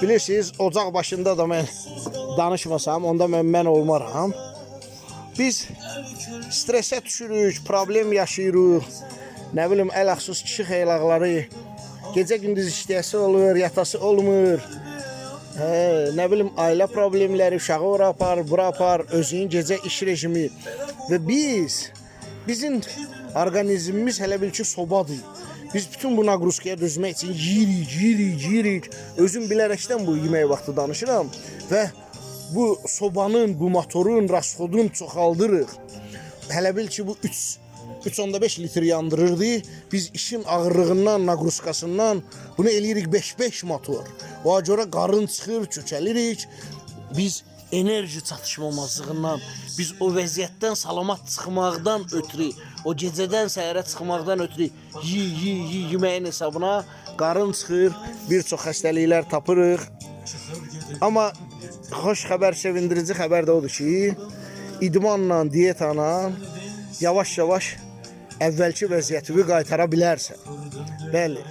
Bilirsiniz, ocaq başında da mən danışmasam, onda mən olmaram. Biz stresə düşürük, problem yaşayırıq. Nə bilim, ələxsus kişi xeylaqları, gecə gündüz işləyəsi olur, yatası olmur. Nə bilim, ailə problemləri, uşağı ora apar, bura apar, özünün gecə iş rejimi. Və bizim orqanizmimiz hələ bil ki sobadır. Biz bütün bu naqruzkaya dözmək üçün yeyirik. Özüm bilərəkdən bu yemək vaxtı danışıram. Və bu sobanın, bu motorun, rasxodunu çoxaldırıq. Hələ bil ki bu 3.5 litr yandırırdı. Biz işin ağırlığından, naqruzkasından bunu eləyirik 5-5 motor. Ona görə qarın çıxır, köçəlirik. Biz enerji çatışmamazlığından, biz o vəziyyətdən salamat çıxmaqdan ötürü, o gecədən səhərə çıxmaqdan ötürü yeməyin hesabına qarın çıxır, bir çox xəstəliklər tapırıq. Amma xoş xəbər, sevindirici xəbər də odur ki, idmanla, diyetana yavaş-yavaş əvvəlki vəziyyətini qaytara bilərsən. Bəli.